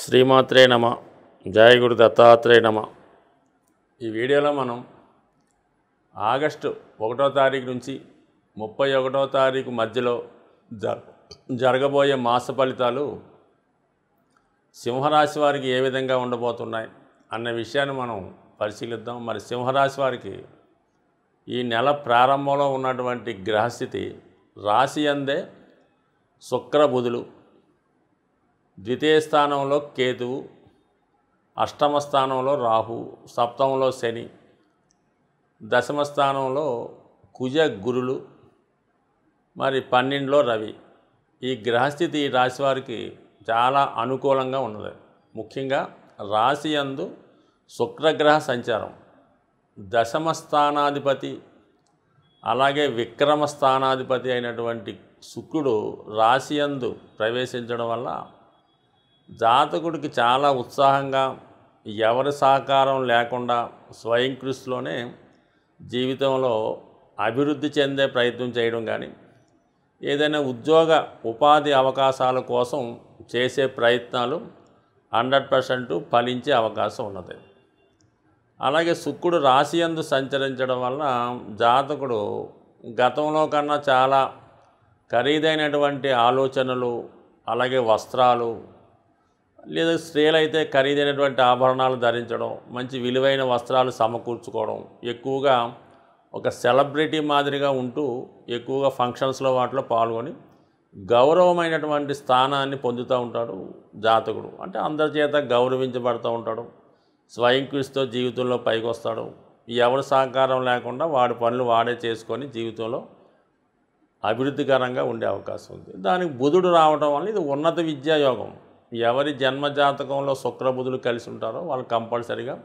శ్రీమాత్రే నమ. జయ గురు దత్తాత్రేయ నమ. ఈ వీడియోలో మనం ఆగస్టు 1వ తారీఖు నుంచి 31వ తారీఖు మధ్యలో జరగబోయే మాస ఫలితాలు సింహరాశి వారికి ఏ విధంగా ఉండబోతున్నాయి అన్న విషయాన్ని మనం పరిశీలిద్దాం. మరి సింహరాశి వారికి ఈ నెల ప్రారంభంలో ఉన్నటువంటి గ్రహస్థితి రాశి అందే శుక్ర బుధులు, ద్వితీయ స్థానంలో కేతువు, అష్టమ స్థానంలో రాహు, సప్తమంలో శని, దశమ స్థానంలో కుజ గురులు, మరి 12లో రవి. ఈ గ్రహస్థితి ఈ రాశి వారికి చాలా అనుకూలంగా ఉన్నది. ముఖ్యంగా రాశి యందు శుక్రగ్రహ సంచారం, దశమ స్థానాధిపతి అలాగే విక్రమ స్థానాధిపతి అయినటువంటి శుక్రుడు రాశి యందు ప్రవేశించడం వల్ల జాతకుడికి చాలా ఉత్సాహంగా, ఎవరి సహకారం లేకుండా స్వయం కృషిలోనే జీవితంలో అభివృద్ధి చెందే ప్రయత్నం చేయడం కానీ, ఏదైనా ఉపాధి అవకాశాల కోసం చేసే ప్రయత్నాలు 100% ఫలించే అవకాశం ఉన్నది. అలాగే శుక్రుడు రాశి యందు సంచరించడం వల్ల జాతకుడు గతంలో కన్నా చాలా ఖరీదైనటువంటి ఆలోచనలు, అలాగే వస్త్రాలు, లేదా స్త్రీలైతే ఖరీదైనటువంటి ఆభరణాలు ధరించడం, మంచి విలువైన వస్త్రాలు సమకూర్చుకోవడం, ఎక్కువగా ఒక సెలబ్రిటీ మాదిరిగా ఉంటూ ఎక్కువగా ఫంక్షన్స్లో వాటిలో పాల్గొని గౌరవమైనటువంటి స్థానాన్ని పొందుతూ ఉంటాడు జాతకుడు. అంటే అందరి చేత గౌరవించబడుతూ ఉంటాడు. స్వయం కృషితో జీవితంలో పైకి వస్తాడు. ఎవరి సహకారం లేకుండా వాడి పనులు వాడే చేసుకొని జీవితంలో అభివృద్ధికరంగా ఉండే అవకాశం ఉంది. దానికి బుధుడు రావడం వల్ల ఇది ఉన్నత విద్యాయోగం. ఎవరి జన్మజాతకంలో శుక్రబుధులు కలిసి ఉంటారో వాళ్ళు కంపల్సరీగా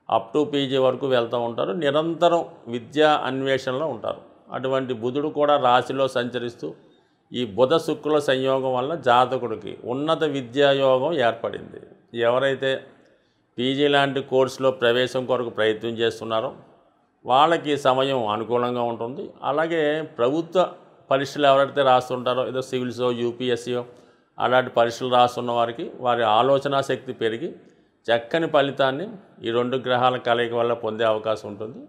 అప్ టు పీజీ వరకు వెళ్తూ ఉంటారు. నిరంతరం విద్యా అన్వేషణలో ఉంటారు. అటువంటి బుధుడు కూడా రాశిలో సంచరిస్తూ ఈ బుధ శుక్రుల సంయోగం వల్ల జాతకుడికి ఉన్నత విద్యాయోగం ఏర్పడింది. ఎవరైతే పీజీ లాంటి కోర్సులో ప్రవేశం కొరకు ప్రయత్నం చేస్తున్నారో వాళ్ళకి సమయం అనుకూలంగా ఉంటుంది. అలాగే ప్రభుత్వ పరీక్షలు ఎవరైతే రాస్తుంటారో, ఏదో సివిల్సో యూపీఎస్సీయో అలాంటి పరీక్షలు రాస్తున్న వారికి వారి ఆలోచన శక్తి పెరిగి చక్కని ఫలితాన్ని ఈ 2 గ్రహాల కలయిక వల్ల పొందే అవకాశం ఉంటుంది.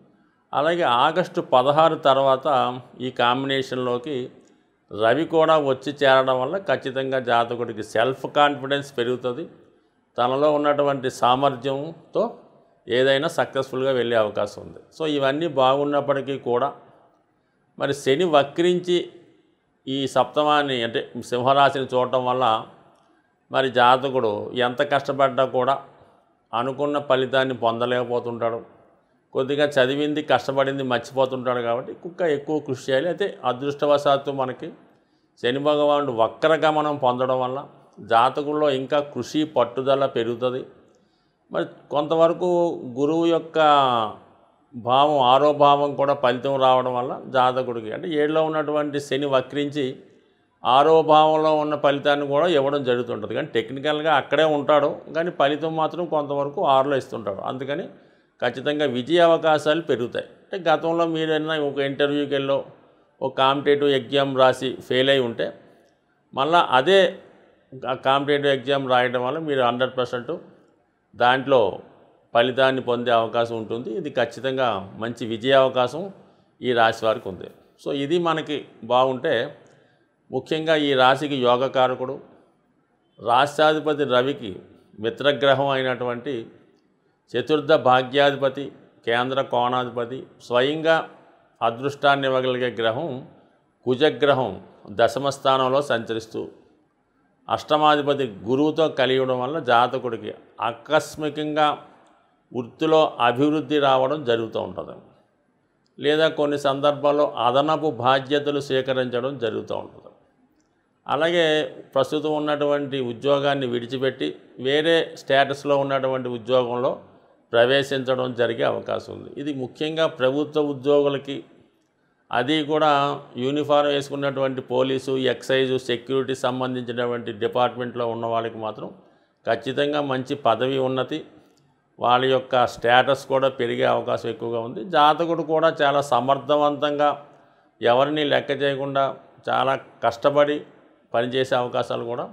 అలాగే ఆగస్టు 16 తర్వాత ఈ కాంబినేషన్లోకి రవి కూడా వచ్చి చేరడం వల్ల ఖచ్చితంగా జాతకుడికి సెల్ఫ్ కాన్ఫిడెన్స్ పెరుగుతుంది. తనలో ఉన్నటువంటి సామర్థ్యంతో ఏదైనా సక్సెస్ఫుల్గా వెళ్ళే అవకాశం ఉంది. సో ఇవన్నీ బాగున్నప్పటికీ కూడా మరి శని వక్రించి ఈ సప్తమాన్ని అంటే సింహరాశిని చూడటం వల్ల మరి జాతకుడు ఎంత కష్టపడ్డా కూడా అనుకున్న ఫలితాన్ని పొందలేకపోతుంటాడు. కొద్దిగా చదివింది కష్టపడింది మర్చిపోతుంటాడు. కాబట్టి ఎక్కువ కృషి చేయాలి. అయితే అదృష్టవశాత్తు మనకి శని భగవానుడు వక్రగమనం పొందడం వల్ల జాతకుల్లో ఇంకా కృషి పట్టుదల పెరుగుతుంది. మరి కొంతవరకు గురువు యొక్క భావం, ఆరో భావం కూడా ఫలితం రావడం వల్ల జాతకుడికి అంటే 7లో ఉన్నటువంటి శని వక్రించి 6వ భావంలో ఉన్న ఫలితాన్ని కూడా ఇవ్వడం జరుగుతుంటుంది. కానీ టెక్నికల్గా అక్కడే ఉంటాడు, కానీ ఫలితం మాత్రం కొంతవరకు 6లో ఇస్తుంటాడు. అందుకని ఖచ్చితంగా విజయ అవకాశాలు పెరుగుతాయి. అంటే గతంలో మీరైనా ఒక ఇంటర్వ్యూకి వెళ్ళో ఒక కాంపిటేటివ్ ఎగ్జామ్ రాసి ఫెయిల్ అయి ఉంటే మళ్ళీ అదే కాంపిటేటివ్ ఎగ్జామ్ రాయడం వల్ల మీరు 100% దాంట్లో ఫలితాన్ని పొందే అవకాశం ఉంటుంది. ఇది ఖచ్చితంగా మంచి విజయ అవకాశం ఈ రాశి వారికి ఉంది. సో ఇది మనకి బాగుంటే, ముఖ్యంగా ఈ రాశికి యోగకారకుడు రాష్ట్రాధిపతి రవికి మిత్రగ్రహం అయినటువంటి చతుర్థ భాగ్యాధిపతి, కేంద్ర కోణాధిపతి, స్వయంగా అదృష్టాన్ని ఇవ్వగలిగే గ్రహం కుజగ్రహం దశమ స్థానంలో సంచరిస్తూ అష్టమాధిపతి గురువుతో కలియడం వల్ల జాతకుడికి ఆకస్మికంగా వృత్తిలో అభివృద్ధి రావడం జరుగుతూ ఉంటుంది. లేదా కొన్ని సందర్భాల్లో అదనపు బాధ్యతలు స్వీకరించడం జరుగుతూ ఉంటుంది. అలాగే ప్రస్తుతం ఉన్నటువంటి ఉద్యోగాన్ని విడిచిపెట్టి వేరే స్టేటస్లో ఉన్నటువంటి ఉద్యోగంలో ప్రవేశించడం జరిగే అవకాశం ఉంది. ఇది ముఖ్యంగా ప్రభుత్వ ఉద్యోగులకి, అది కూడా యూనిఫారం వేసుకున్నటువంటి పోలీసు, ఎక్సైజు, సెక్యూరిటీ సంబంధించినటువంటి డిపార్ట్మెంట్లో ఉన్న వాళ్ళకి మాత్రం ఖచ్చితంగా మంచి పదవి ఉన్నతి, వాళ్ళ యొక్క స్టేటస్ కూడా పెరిగే అవకాశం ఎక్కువగా ఉంది. జాతకుడు కూడా చాలా సమర్థవంతంగా ఎవరిని లెక్క చేయకుండా చాలా కష్టపడి పనిచేసే అవకాశాలు కూడా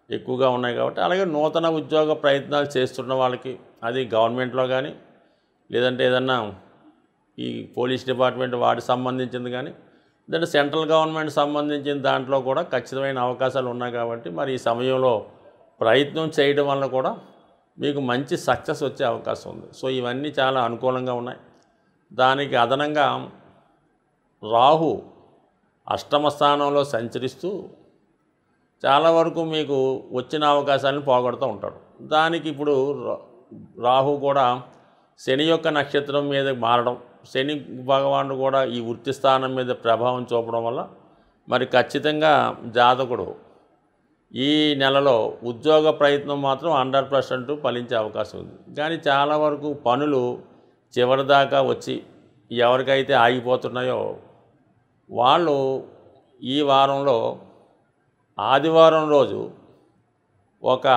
ఎక్కువగా ఉన్నాయి కాబట్టి, అలాగే నూతన ఉద్యోగ ప్రయత్నాలు చేస్తున్న వాళ్ళకి, అది గవర్నమెంట్లో కానీ లేదంటే ఏదన్నా ఈ పోలీస్ డిపార్ట్మెంట్ వాటికి సంబంధించింది కానీ, లేదంటే సెంట్రల్ గవర్నమెంట్ సంబంధించిన దాంట్లో కూడా ఖచ్చితమైన అవకాశాలు ఉన్నాయి కాబట్టి, మరి ఈ సమయంలో ప్రయత్నం చేయడం వల్ల కూడా మీకు మంచి సక్సెస్ వచ్చే అవకాశం ఉంది. సో ఇవన్నీ చాలా అనుకూలంగా ఉన్నాయి. దానికి అదనంగా రాహు అష్టమ స్థానంలో సంచరిస్తూ చాలా వరకు మీకు వచ్చిన అవకాశాలను పోగొడుతూ ఉంటాడు. దానికి ఇప్పుడు రాహు కూడా శని యొక్క నక్షత్రం మీద మారడం, శని భగవానుడు కూడా ఈ వృత్తి స్థానం మీద ప్రభావం చూపడం వల్ల మరి ఖచ్చితంగా జాతకుడు ఈ నెలలో ఉద్యోగ ప్రయత్నం మాత్రం 100% ఫలించే అవకాశం ఉంది. కానీ చాలా వరకు పనులు చివరిదాకా వచ్చి ఎవరికైతే ఆగిపోతున్నాయో వాళ్ళు ఈ వారంలో ఆదివారం రోజు ఒక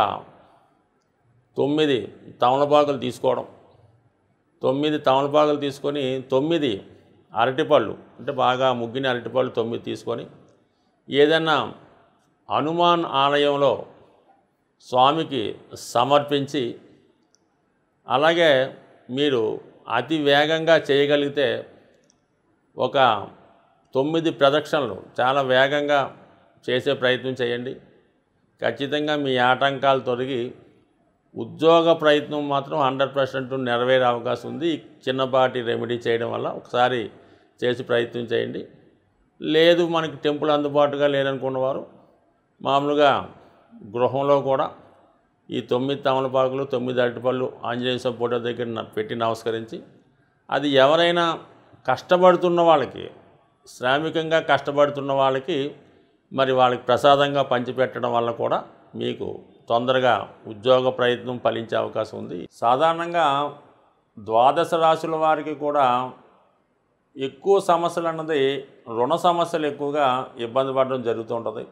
9 తమలపాకులు తీసుకోవడం, 9 తమలపాకులు తీసుకొని 9 అరటిపళ్ళు, అంటే బాగా ముగ్గిన అరటిపళ్ళు 9 తీసుకొని ఏదైనా హనుమాన్ ఆలయంలో స్వామికి సమర్పించి, అలాగే మీరు అతి వేగంగా చేయగలిగితే ఒక 9 ప్రదక్షిణలు చాలా వేగంగా చేసే ప్రయత్నం చేయండి. ఖచ్చితంగా మీ ఆటంకాలు తొలగి ఉద్యోగ ప్రయత్నం మాత్రం 100% నెరవేరే అవకాశం ఉంది. చిన్నపాటి రెమెడీ చేయడం వల్ల ఒకసారి చేసి ప్రయత్నం చేయండి. లేదు మనకి టెంపుల్ అందుబాటుగా లేదనుకున్నవారు మామూలుగా గృహంలో కూడా ఈ 9 తమలపాకులు 9 అరటిపళ్ళు ఆంజనేయ స్వామి ఫోటో దగ్గర పెట్టి నమస్కరించి, అది ఎవరైనా కష్టపడుతున్న వాళ్ళకి, శ్రామికంగా కష్టపడుతున్న వాళ్ళకి మరి వాళ్ళకి ప్రసాదంగా పంచిపెట్టడం వల్ల కూడా మీకు తొందరగా ఉద్యోగ ప్రయత్నం ఫలించే అవకాశం ఉంది. సాధారణంగా ద్వాదశ రాశుల వారికి కూడా ఎక్కువ సమస్యలు అన్నది రుణ సమస్యలు ఎక్కువగా ఇబ్బంది పడడం జరుగుతూ ఉంటుంది.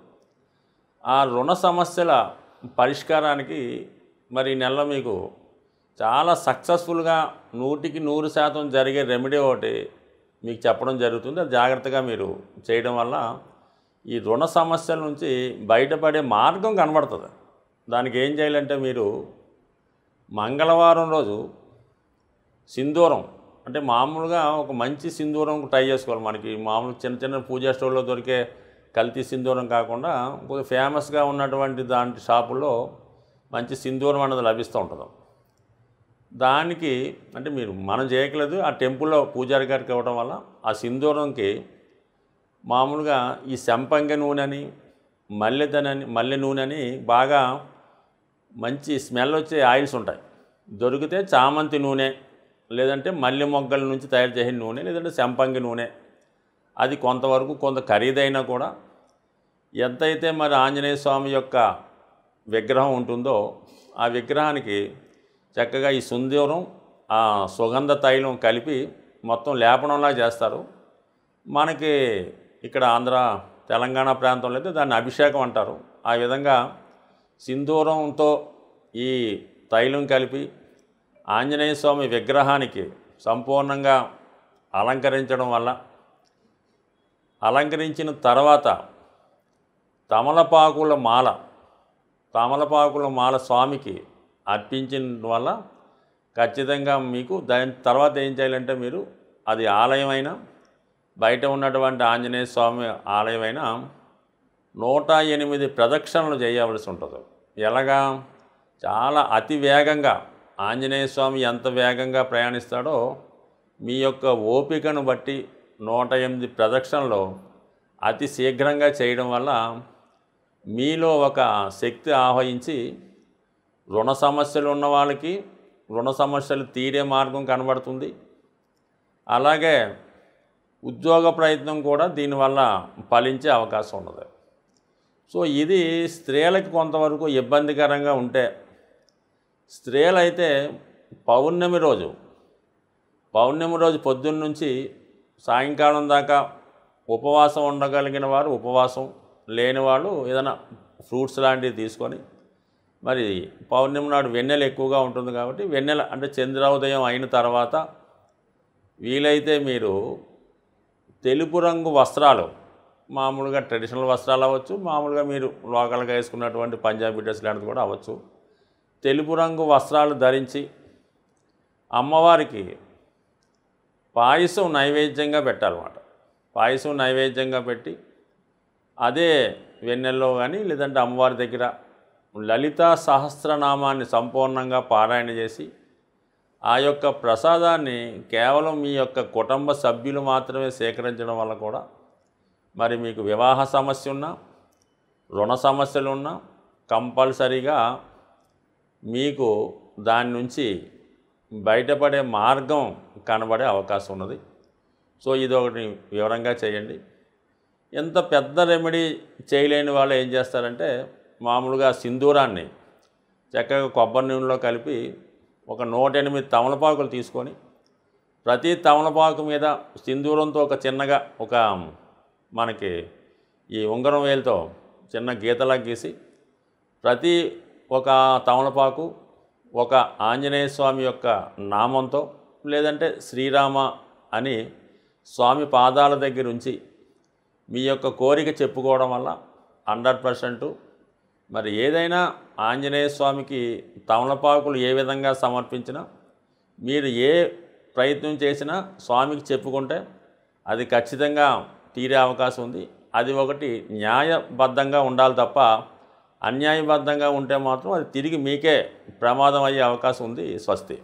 ఆ రుణ సమస్యల పరిష్కారానికి మరి ఈ నెలలో మీకు చాలా సక్సెస్ఫుల్గా 100కి 100% జరిగే రెమెడీ ఒకటి మీకు చెప్పడం జరుగుతుంది. అది జాగ్రత్తగా మీరు చేయడం వల్ల ఈ రుణ సమస్యల నుంచి బయటపడే మార్గం కనబడుతుంది. దానికి ఏం చేయాలంటే మీరు మంగళవారం రోజు సింధూరం, అంటే మామూలుగా ఒక మంచి సింధూరం ట్రై చేసుకోవాలి. మనకి మామూలు చిన్న చిన్న పూజా స్టోర్లో దొరికే కల్తీ సింధూరం కాకుండా కొద్దిగా ఫేమస్గా ఉన్నటువంటి దాంట్లో షాపుల్లో మంచి సింధూరం అన్నది లభిస్తూ ఉంటుంది. దానికి అంటే మీరు మనం చేయట్లేదు, ఆ టెంపుల్లో పూజారి గారికి ఇవ్వడం వల్ల ఆ సింధూరంకి మామూలుగా ఈ సంపంగి నూనె అని, మల్లె నూనె అని బాగా మంచి స్మెల్ వచ్చే ఆయిల్స్ ఉంటాయి. దొరికితే చామంతి నూనె, లేదంటే మల్లె మొగ్గల నుంచి తయారు చేసిన నూనె, లేదంటే సంపంగి నూనె, అది కొంతవరకు కొంత ఖరీదైనా కూడా ఎంతైతే మరి ఆంజనేయ స్వామి యొక్క విగ్రహం ఉంటుందో ఆ విగ్రహానికి చక్కగా ఈ సింధూరం, ఆ సుగంధ తైలం కలిపి మొత్తం లేపనంలా చేస్తారు. మనకి ఇక్కడ ఆంధ్ర తెలంగాణ ప్రాంతంలో అయితే దాన్ని అభిషేకం అంటారు. ఆ విధంగా సింధూరంతో ఈ తైలం కలిపి ఆంజనేయ స్వామి విగ్రహానికి సంపూర్ణంగా అలంకరించడం వల్ల, అలంకరించిన తర్వాత తమలపాకుల మాల స్వామికి అర్పించడం వల్ల ఖచ్చితంగా మీకు దాని తర్వాత ఏం చేయాలంటే మీరు అది ఆలయమైనా బయట ఉన్నటువంటి ఆంజనేయ స్వామి ఆలయమైనా 108 ప్రదక్షిణలు చేయవలసి ఉంటుంది. ఎలాగా? చాలా అతి వేగంగా ఆంజనేయ స్వామి ఎంత వేగంగా ప్రయాణిస్తాడో మీ యొక్క ఓపికను బట్టి 108 ప్రదక్షిణలు అతి శీఘ్రంగా చేయడం వల్ల మీలో ఒక శక్తి ఆవహించి రుణ సమస్యలు ఉన్న వాళ్ళకి రుణ సమస్యలు తీరే మార్గం కనబడుతుంది. అలాగే ఉద్యోగ ప్రయత్నం కూడా దీనివల్ల ఫలించే అవకాశం ఉన్నది. సో ఇది స్త్రీలకు కొంతవరకు ఇబ్బందికరంగా ఉంటే, స్త్రీలైతే పౌర్ణమి రోజు పొద్దున్న నుంచి సాయంకాలం దాకా ఉపవాసం ఉండగలిగిన వారు ఉపవాసం, లేని వాళ్ళు ఏదైనా ఫ్రూట్స్ లాంటివి తీసుకొని, మరి పౌర్ణమి నాడు వెన్నెల ఎక్కువగా ఉంటుంది కాబట్టి వెన్నెల అంటే చంద్రోదయం అయిన తర్వాత వీలైతే మీరు తెలుపు రంగు వస్త్రాలు మామూలుగా ట్రెడిషనల్ వస్త్రాలు అవ్వచ్చు, మామూలుగా మీరు లోకల్గా వేసుకున్నటువంటి పంజాబీ డ్రెస్ లాంటిది కూడా అవ్వచ్చు. తెలుపు రంగు వస్త్రాలు ధరించి అమ్మవారికి పాయసం నైవేద్యంగా పెట్టాలన్నమాట. పాయసం నైవేద్యంగా పెట్టి అదే వెన్నెల్లో కానీ లేదంటే అమ్మవారి దగ్గర లలితా సహస్రనామాన్ని సంపూర్ణంగా పారాయణ చేసి ఆ యొక్క ప్రసాదాన్ని కేవలం మీ యొక్క కుటుంబ సభ్యులు మాత్రమే సేకరించడం వల్ల కూడా మరి మీకు వివాహ సమస్య ఉన్నా, రుణ సమస్యలు ఉన్నా కంపల్సరీగా మీకు దాని నుంచి బయటపడే మార్గం కనబడే అవకాశం ఉన్నది. సో ఇది ఒకటి వివరంగా చేయండి. ఎంత పెద్ద రెమెడీ చేయలేని వాళ్ళు ఏం చేస్తారంటే మామూలుగా సింధూరాన్ని చక్కగా కొబ్బరి నూనెలో కలిపి ఒక 108 తమలపాకులు తీసుకొని ప్రతి తమలపాకు మీద సింధూరంతో ఒక చిన్నగా ఒక మనకి ఈ ఉంగరం వేలుతో చిన్న గీతలా గీసి ప్రతి ఒక తమలపాకు ఒక ఆంజనేయ స్వామి యొక్క నామంతో లేదంటే శ్రీరామ అని స్వామి పాదాల దగ్గర ఉంచి మీ యొక్క కోరిక చెప్పుకోవడం వల్ల 100% మరి ఏదైనా ఆంజనేయ స్వామికి తమలపాకులు ఏ విధంగా సమర్పించినా మీరు ఏ ప్రయత్నం చేసినా స్వామికి చెప్పుకుంటే అది ఖచ్చితంగా తీరే అవకాశం ఉంది. అది ఒకటి న్యాయబద్ధంగా ఉండాలి తప్ప అన్యాయబద్ధంగా ఉంటే మాత్రం అది తిరిగి మీకే ప్రమాదం అయ్యే అవకాశం ఉంది. స్వస్తి.